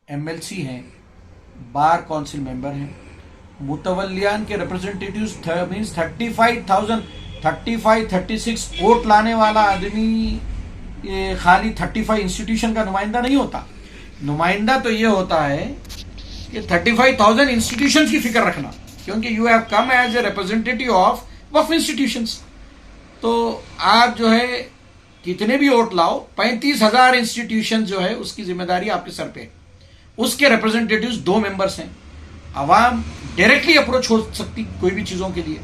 MLC हैं, bar council member हैं, मुतवल्लियान के रिप्रेजेंटेटिव्स मीन्स 36 वोट लाने वाला आदमी ये खाली 35 इंस्टीट्यूशन का नुमाइंदा नहीं होता। नुमाइंदा तो ये होता है कि 35,000 इंस्टीट्यूशंस की फिक्र रखना, क्योंकि you have come as a representative of वक्फ इंस्टीट्यूशंस। तो आप जो है कितने भी वोट लाओ, 35,000 इंस्टीट्यूशन जो है उसकी जिम्मेदारी आपके सर पे। उसके रिप्रेजेंटेटिव्स 2 मेंबर्स हैं। आवाम डायरेक्टली अप्रोच हो सकती कोई भी चीज़ों के लिए,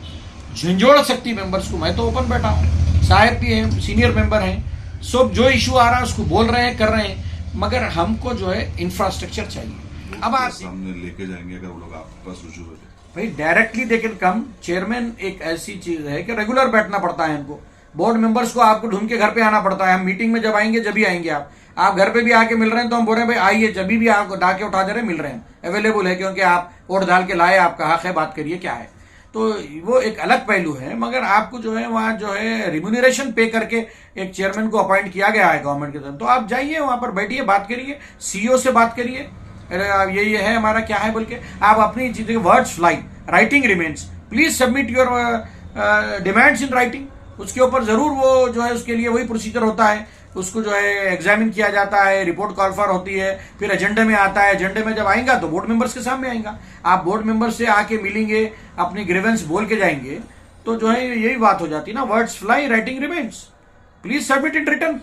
झंझोड़ सकती मेंबर्स को। मैं तो ओपन बैठा हूँ, साहब भी हैं, सीनियर मेंबर हैं, सब जो इशू आ रहा है उसको बोल रहे हैं, कर रहे हैं, मगर हमको जो है इंफ्रास्ट्रक्चर चाहिए। अब आप सामने लेके जाएंगे अगर वो लोग आपके पास रुजू हो जाए भाई directly they can come. Chairman एक ऐसी चीज है कि रेगुलर बैठना पड़ता है इनको। बोर्ड मेंबर्स को आपको ढूंढ के घर पे आना पड़ता है। हम मीटिंग में जब आएंगे जब भी आएंगे, आप घर पे भी आके मिल रहे हैं तो हम बोल रहे हैं भाई आइए, जब भी आपको डाके उठा दे रहे हैं, मिल रहे हैं, अवेलेबल है, क्योंकि आप वोट डाल के लाए, आपका हक है, बात करिए क्या है। तो वो एक अलग पहलू है। मगर आपको जो है वहां जो है रिम्यूनरेशन पे करके एक चेयरमैन को अपॉइंट किया गया है गवर्नमेंट की तरफ, तो आप जाइए वहां पर बैठिए, बात करिए, सीईओ से बात करिए, अरे ये है हमारा क्या है बोल के। आप अपनी चीजें, words fly, writing remains, please submit your demands in writing. उसके ऊपर जरूर वो जो है उसके लिए वही प्रोसीजर होता है, उसको जो है एग्जामिन किया जाता है, रिपोर्ट कॉल फॉर होती है, फिर एजेंडे में आता है। एजेंडे में जब आएगा तो बोर्ड मेंबर्स के सामने आएगा, आप बोर्ड मेंबर्स से आके मिलेंगे, अपनी ग्रीवेंस बोल के जाएंगे, तो जो है यही बात हो जाती है ना, words fly, writing remains, please submit in return.